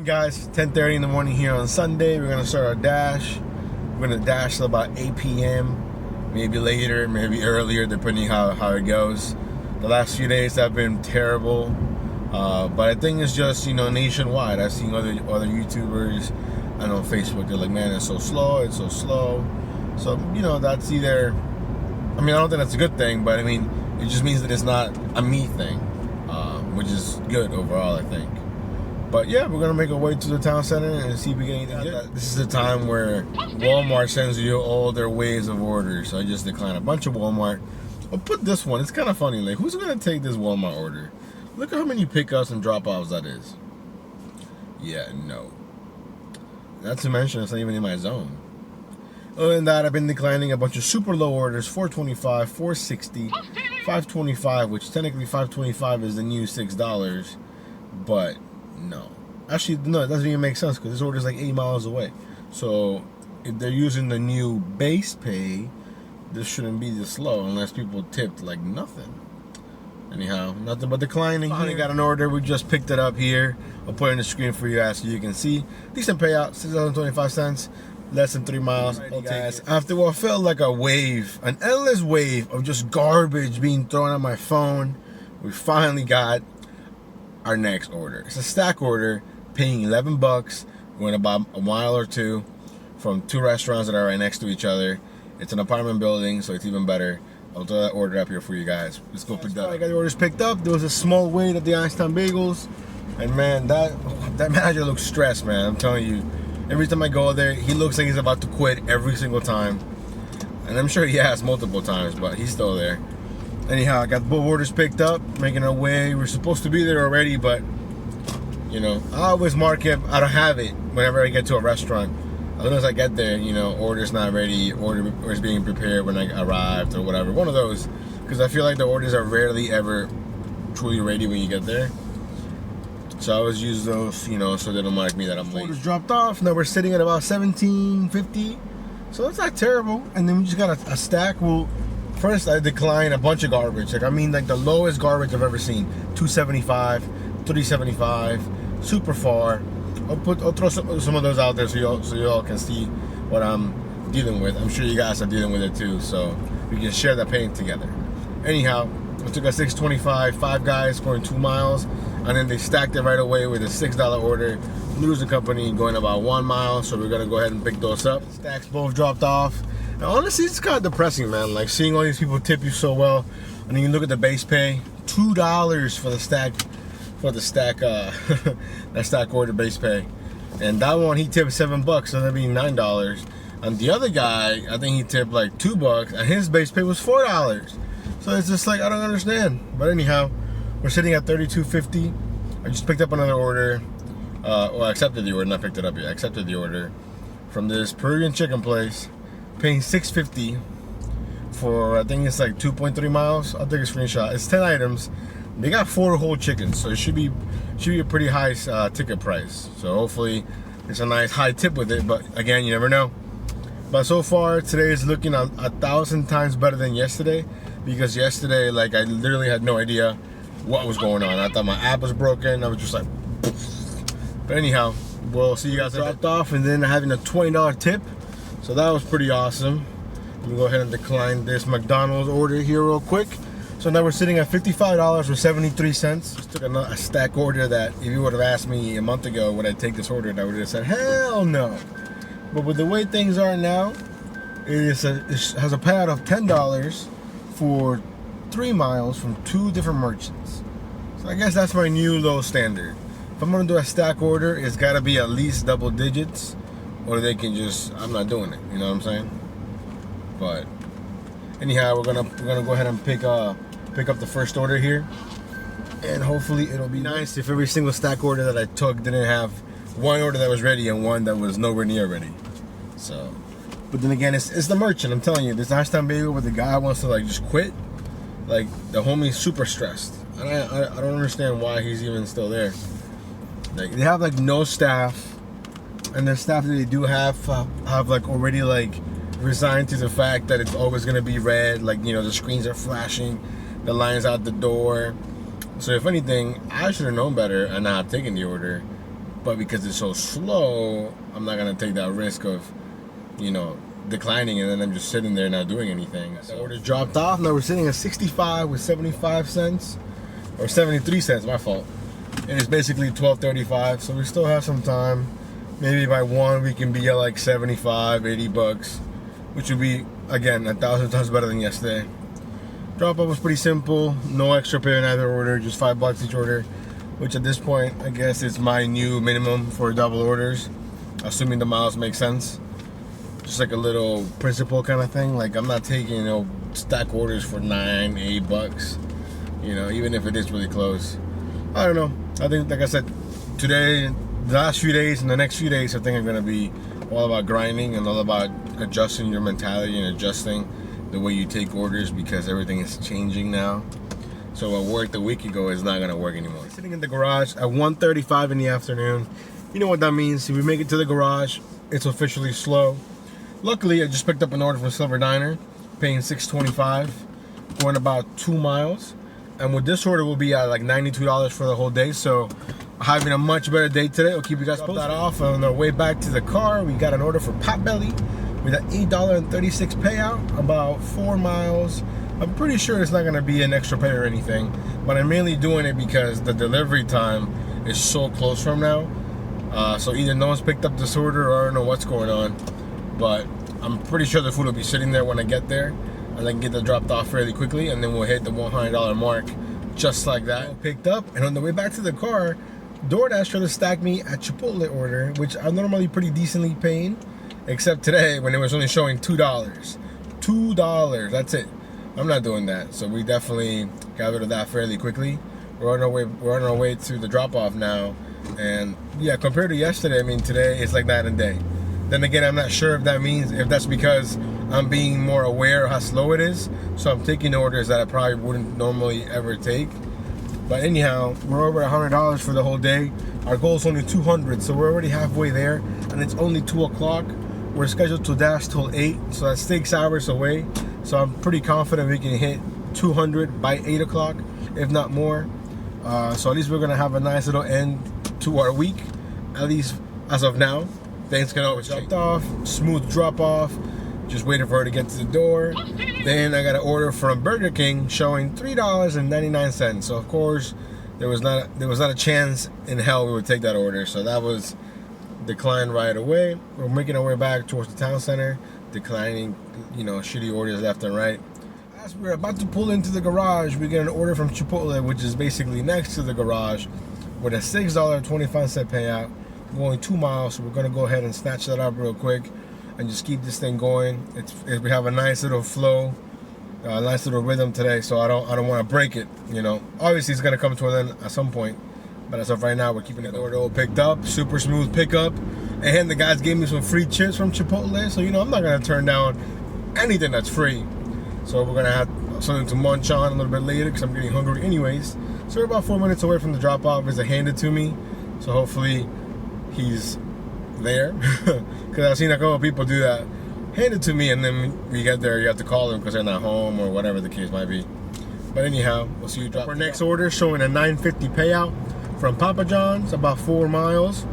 guys, 10:30 in the morning here on Sunday. We're gonna start our dash. We're gonna dash till about 8 p.m. Maybe later, maybe earlier, depending how it goes. The last few days have been terrible, but I think it's just nationwide. I've seen other YouTubers, I know on Facebook, they're like, man, it's so slow, it's so slow. So that's either, I don't think that's a good thing, but it just means that it's not a me thing, which is good overall, I think. But yeah, we're gonna make our way to the town center and see if we get anything good. This is the time where Walmart sends you all their waves of orders. So I just declined a bunch of Walmart. I'll put this one. It's kind of funny. Like, who's gonna take this Walmart order? Look at how many pickups and drop-offs that is. Yeah, no. Not to mention, it's not even in my zone. Other than that, I've been declining a bunch of super low orders. $4.25, $4.60, $5.25, which technically $5.25 is the new $6, but no. Actually, no, it doesn't even make sense because this order is like 8 miles away. So if they're using the new base pay, this shouldn't be this low unless people tipped like nothing. Anyhow, nothing but declining. Finally got an order. We just picked it up here. I'll put it on the screen for you guys so you can see. Decent payout, $6.25, less than 3 miles. Okay, guys, after what felt like a wave, an endless wave of just garbage being thrown at my phone, we finally got our next order. It's a stack order, paying $11, going about a mile or two from 2 restaurants that are right next to each other. It's an apartment building, so it's even better. I'll throw that order up here for you guys. Let's go pick that up. I got the orders picked up. There was a small wait at the Einstein Bagels, and man, that manager looks stressed, man. I'm telling you, every time I go there, he looks like he's about to quit every single time, and I'm sure he has multiple times, but he's still there. Anyhow, I got both orders picked up, making our way. We're supposed to be there already, but I always mark it. I don't have it whenever I get to a restaurant. As soon as I get there, order's not ready, order is being prepared when I arrived or whatever. One of those, because I feel like the orders are rarely ever truly ready when you get there. So I always use those, so they don't mark me that I'm late. Orders dropped off. Now we're sitting at about $17.50, so that's not terrible. And then we just got a stack. Well, first I declined a bunch of garbage. Like the lowest garbage I've ever seen. $2.75, $3.75, super far. I'll throw some of those out there so y'all can see what I'm dealing with. I'm sure you guys are dealing with it too, so we can share that pain together. Anyhow, I took a $6.25, 5 guys going 2 miles, and then they stacked it right away with a $6 order. Lewis & Company going about 1 mile, so we're gonna go ahead and pick those up. Stacks both dropped off. And honestly, it's kind of depressing, man. Like seeing all these people tip you so well, and then you look at the base pay, $2 for the stack. That stack order base pay, and that one he tipped $7, so that'd be $9. And the other guy, I think he tipped like $2, and his base pay was $4. So it's just like, I don't understand. But anyhow, we're sitting at $32.50. I just picked up another order. Well, I accepted the order, not picked it up yet. I accepted the order from this Peruvian chicken place, paying $6.50 for, I think it's like 2.3 miles. I'll take a screenshot. It's 10 items. They got 4 whole chickens, so it should be a pretty high ticket price. So hopefully it's a nice high tip with it, but again, you never know. But so far, today is looking 1,000 times better than yesterday, because yesterday, like, I literally had no idea what was going on. I thought my app was broken. I was just like, but anyhow, we'll see you guys. Dropped off, and then having a $20 tip, so that was pretty awesome. Let me go ahead and decline this McDonald's order here real quick. So now we're sitting at $55.73. Just took a stack order that if you would have asked me a month ago would I take this order, I would have said hell no. But with the way things are now, it has a payout of $10 for 3 miles from 2 different merchants. So I guess that's my new low standard. If I'm gonna do a stack order, it's gotta be at least double digits, or they can just, I'm not doing it. You know what I'm saying? But anyhow, we're gonna go ahead and pick up the first order here, and hopefully it'll be nice if every single stack order that I took didn't have one order that was ready and one that was nowhere near ready. So, but then again, it's the merchant. I'm telling you, this Einstein Bagel where the guy wants to like just quit. Like the homie's super stressed, and I don't understand why he's even still there. Like they have like no staff, and the staff that they do have like already like resigned to the fact that it's always gonna be red. Like, you know, the screens are flashing, the line's out the door. So if anything, I should have known better and not taken the order. but because it's so slow, I'm not gonna take that risk of, you know, declining and then I'm just sitting there not doing anything. So the order dropped off. Now we're sitting at 65 with 75 cents, or 73 cents, my fault. And it's basically $12.35, so we still have some time. Maybe by 1 we can be at like 75, 80 bucks, which would be, again, 1,000 times better than yesterday. Drop off was pretty simple, no extra pay in either order, just $5 each order, which at this point, I guess is my new minimum for double orders, assuming the miles make sense. Just like a little principle kind of thing. Like, I'm not taking, you know, stack orders for $9, $8, you know, even if it is really close. I don't know. I think, like I said, today, the last few days and the next few days, I think are going to be all about grinding and all about adjusting your mentality and adjusting the way you take orders, because everything is changing now. So what worked a week ago is not going to work anymore. Sitting in the garage at 1:35 in the afternoon. You know what that means. If we make it to the garage, it's officially slow. Luckily, I just picked up an order from Silver Diner, paying $6.25, going about 2 miles. And with this order, we'll be at like $92 for the whole day. So having a much better day today. We'll keep you guys posted. That off. On our way back to the car, we got an order for Potbelly with an $8.36 payout, about 4 miles. I'm pretty sure it's not going to be an extra pay or anything, but I'm mainly doing it because the delivery time is so close from now. So either no one's picked up this order or I don't know what's going on, but I'm pretty sure the food will be sitting there when I get there, and I can get that dropped off fairly quickly, and then we'll hit the $100 mark just like that. Picked up, and on the way back to the car, DoorDash tried to stack me a Chipotle order, which I'm normally pretty decently paying, except today when it was only showing $2. $2, that's it. I'm not doing that, so we definitely got rid of that fairly quickly. We're on our way to the drop-off now, and yeah, compared to yesterday, I mean, today it's like night and day. Then again, I'm not sure if that's because I'm being more aware of how slow it is, so I'm taking orders that I probably wouldn't normally ever take. But anyhow, we're over $100 for the whole day. Our goal is only 200, so we're already halfway there, and it's only 2 o'clock. We're scheduled to dash till 8, so that's 6 hours away. So I'm pretty confident we can hit 200 by 8 o'clock, if not more. So at least we're gonna have a nice little end to our week, at least as of now. Things can always dropped off, smooth drop off. Just waiting for her to get to the door. Then I got an order from Burger King showing $3.99. So of course there was not a chance in hell we would take that order. So that was declined right away. We're making our way back towards the town center, declining, you know, shitty orders left and right. As we're about to pull into the garage, we get an order from Chipotle, which is basically next to the garage, with a $6.25 payout, going 2 miles. So we're gonna go ahead and snatch that up real quick and just keep this thing going. We have a nice little flow, a nice little rhythm today, so I don't want to break it. You know, obviously it's gonna come to an end at some point, but as of right now, we're keeping it all picked up. Super smooth pickup, and the guys gave me some free chips from Chipotle, so you know I'm not gonna turn down anything that's free. So we're gonna have something to munch on a little bit later because I'm getting hungry anyways. So we're about 4 minutes away from the drop off. It's handed to me, so hopefully he's there, because I've seen a couple of people do that. Hand it to me, and then we get there, you have to call them because they're not home or whatever the case might be. But anyhow, we'll see you drop. Our next order showing a $9.50 payout from Papa John's, about 4 miles.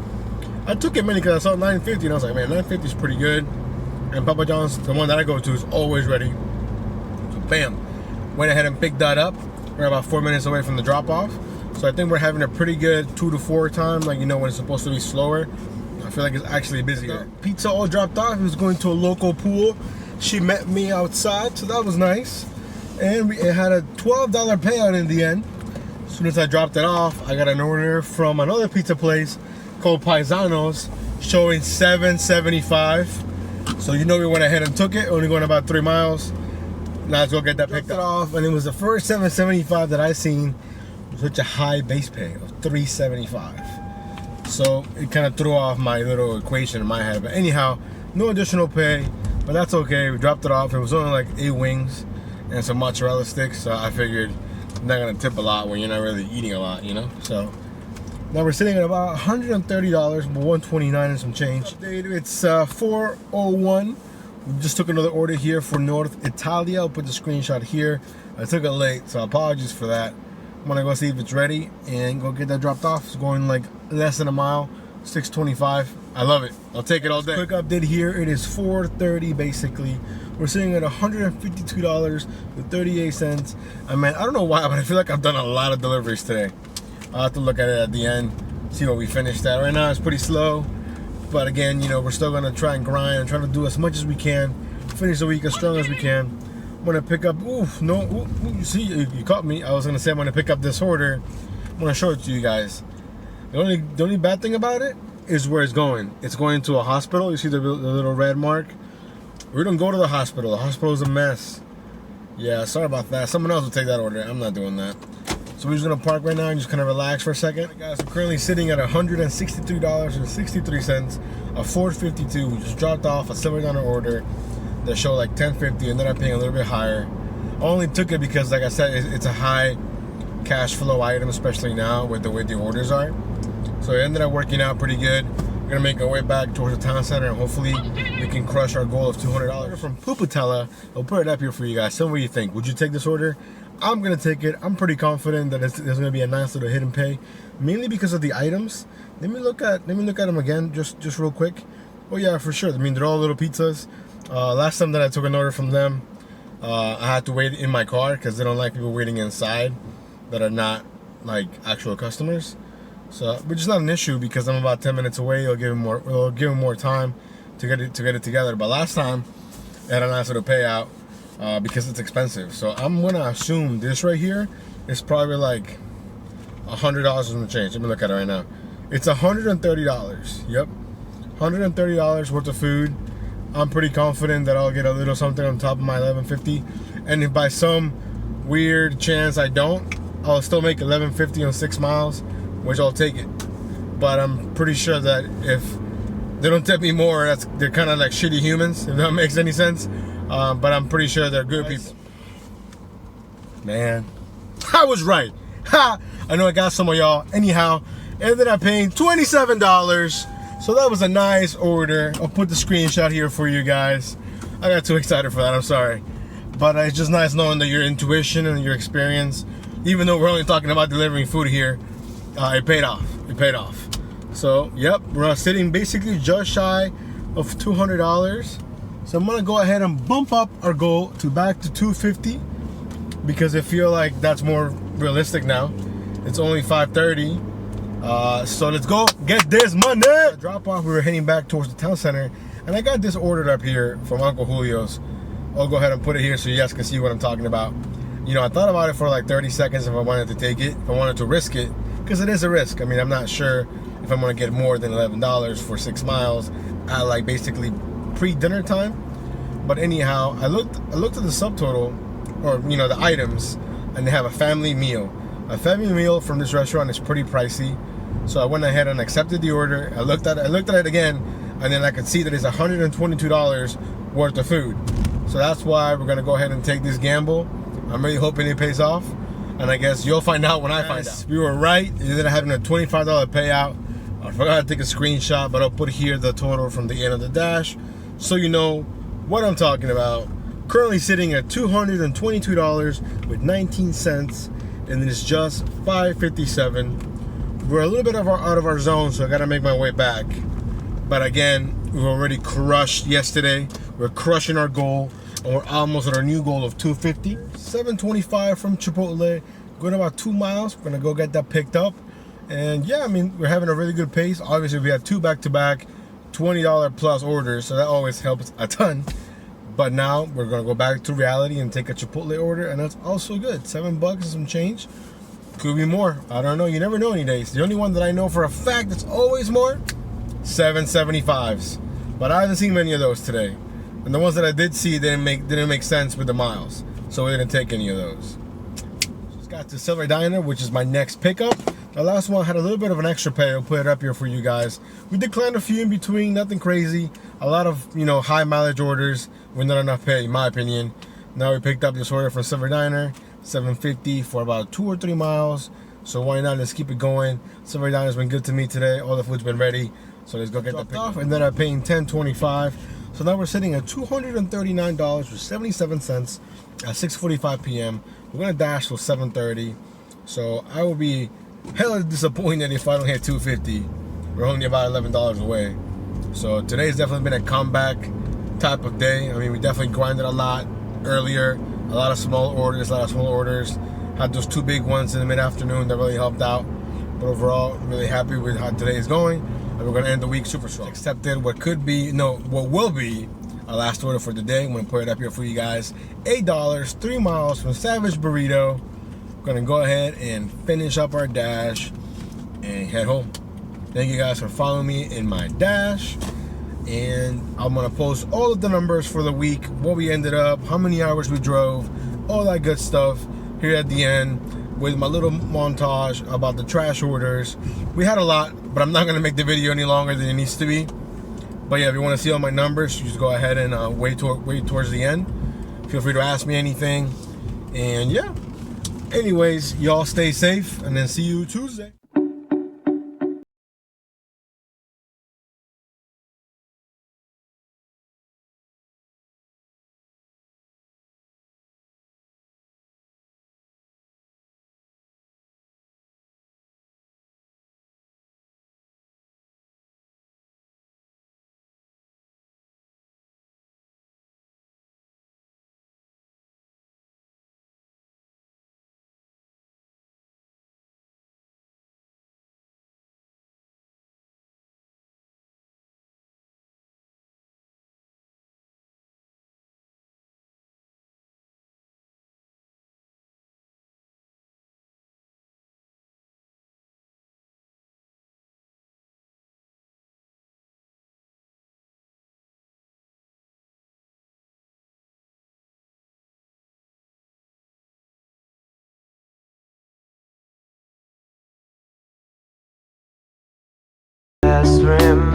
I took it mainly because I saw $9.50 and I was like, man, $9.50 is pretty good. And Papa John's, the one that I go to, is always ready. So bam, went ahead and picked that up. We're about 4 minutes away from the drop off. So I think we're having a pretty good 2 to 4 time, like, you know, when it's supposed to be slower. I feel like it's actually busier. Pizza all dropped off. It was going to a local pool. She met me outside, so that was nice. And it had a $12 payout in the end. As soon as I dropped it off, I got an order from another pizza place called Paisanos, showing $7.75. So you know we went ahead and took it. Only going about 3 miles. Now let's go get that picked off. And it was the first $7.75 that I seen with such a high base pay of $3.75. So it kind of threw off my little equation in my head. But anyhow, no additional pay, but that's okay. We dropped it off. It was only like 8 wings and some mozzarella sticks. So I figured I'm not gonna tip a lot when you're not really eating a lot, you know? So now we're sitting at about $130, but $129 and some change. It's 4:01. We just took another order here for North Italia. I'll put the screenshot here. I took it late, so apologies for that. I'm gonna go see if it's ready and go get that dropped off. It's going like less than a mile, $6.25. I love it. I'll take it all day. Quick update here. It is 4:30 basically. We're sitting at $152.38. I mean, I don't know why, but I feel like I've done a lot of deliveries today. I'll have to look at it at the end, see what we finished at. Right now it's pretty slow, but again, you know, we're still gonna try and grind and try to do as much as we can, finish the week as strong as we can. I'm gonna pick up, you see, you caught me. I was gonna say I'm gonna pick up this order. I'm gonna show it to you guys. The only bad thing about it is where it's going. It's going to a hospital. You see the little red mark? We don't go to the hospital. The hospital is a mess. Yeah, sorry about that. Someone else will take that order. I'm not doing that. So we're just gonna park right now and just kind of relax for a second. Right, guys, we're currently sitting at $163.63, a $4.52. We just dropped off a Silver Diner order that showed like $10.50, ended up paying a little bit higher. I only took it because, like I said, it's a high cash flow item, especially now with the way the orders are. So it ended up working out pretty good. We're gonna make our way back towards the town center and hopefully we can crush our goal of $200. From Pupatella, I'll put it up here for you guys. Tell me what you think. Would you take this order? I'm gonna take it. I'm pretty confident that there's gonna be a nice little hidden pay, mainly because of the items. Let me look at them again, just real quick. Oh yeah, for sure. I mean, they're all little pizzas. Last time that I took an order from them, I had to wait in my car because they don't like people waiting inside that are not like actual customers. So, which is not an issue because I'm about 10 minutes away. It'll give them more time to get it together. But last time, I had a nice little payout because it's expensive. So I'm gonna assume this right here is probably like $100 in the change. Let me look at it right now. It's $130. Yep, $130 worth of food. I'm pretty confident that I'll get a little something on top of my $11.50. And if by some weird chance I don't, I'll still make $11.50 on 6 miles, which I'll take it. But I'm pretty sure that if they don't tip me more, they're kind of like shitty humans, if that makes any sense. But I'm pretty sure they're good people. Man, I was right. Ha! I know I got some of y'all. Anyhow, ended up paying $27. So that was a nice order. I'll put the screenshot here for you guys. I got too excited for that, I'm sorry. But it's just nice knowing that your intuition and your experience, even though we're only talking about delivering food here, it paid off. It paid off. So, yep, we're sitting basically just shy of $200. So I'm gonna go ahead and bump up our goal back to $250 because I feel like that's more realistic now. It's only 5:30. So let's go get this money. Drop off, we were heading back towards the town center, and I got this ordered up here from Uncle Julio's. I'll go ahead and put it here so you guys can see what I'm talking about. You know, I thought about it for like 30 seconds if I wanted to take it, if I wanted to risk it, because it is a risk. I mean, I'm not sure if I'm gonna get more than $11 for 6 miles at like basically pre-dinner time. But anyhow, I looked at the subtotal, or you know, the items, and they have a family meal. A family meal from this restaurant is pretty pricey. So I went ahead and accepted the order. I looked at it again, and then I could see that it's $122 worth of food. So that's why we're gonna go ahead and take this gamble. I'm really hoping it pays off, and I guess you'll find out when I find out. We were right. It ended up having a $25 payout. I forgot to take a screenshot, but I'll put here the total from the end of the dash, so you know what I'm talking about. Currently sitting at $222.19, and then it's just $5.57. We're a little bit out of our zone, so I gotta make my way back. But again, we've already crushed yesterday. We're crushing our goal, and we're almost at our new goal of $250. $7.25 from Chipotle. Going about 2 miles. We're gonna go get that picked up. And yeah, I mean, we're having a really good pace. Obviously, we had 2 back-to-back $20 plus orders, so that always helps a ton. But now we're gonna go back to reality and take a Chipotle order, and that's also good. $7 and some change. Could be more. I don't know. You never know any days. The only one that I know for a fact that's always more, 7.75s. But I haven't seen many of those today. And the ones that I did see didn't make sense with the miles. So we didn't take any of those. Just got to Silver Diner, which is my next pickup. The last one had a little bit of an extra pay. I'll put it up here for you guys. We declined a few in between, nothing crazy. A lot of, you know, high mileage orders with not enough pay, in my opinion. Now we picked up this order from Silver Diner, $7.50 for about 2 or 3 miles. So why not? Let's keep it going. Silver Diner's been good to me today. All the food's been ready. So let's go get the pickup. And then I'm paying $10.25. So now we're sitting at $239.77 at 6:45 p.m. We're gonna dash till 7:30. So I will be hella disappointed if I don't hit $250. We're only about $11 away. So today's definitely been a comeback type of day. I mean, we definitely grinded a lot earlier. A lot of small orders, Had those 2 big ones in the mid-afternoon that really helped out. But overall, I'm really happy with how today is going. And we're going to end the week super strong. Accepted what will be our last order for the day. I'm going to put it up here for you guys. $8, 3 miles from Savage Burrito. We're going to go ahead and finish up our dash and head home. Thank you guys for following me in my dash. And I'm going to post all of the numbers for the week, what we ended up, how many hours we drove, all that good stuff here at the end with my little montage about the trash orders. We had a lot, but I'm not going to make the video any longer than it needs to be. But yeah, if you want to see all my numbers, you just go ahead and wait towards the end. Feel free to ask me anything. And yeah, anyways, y'all stay safe, and then see you Tuesday. Best friend.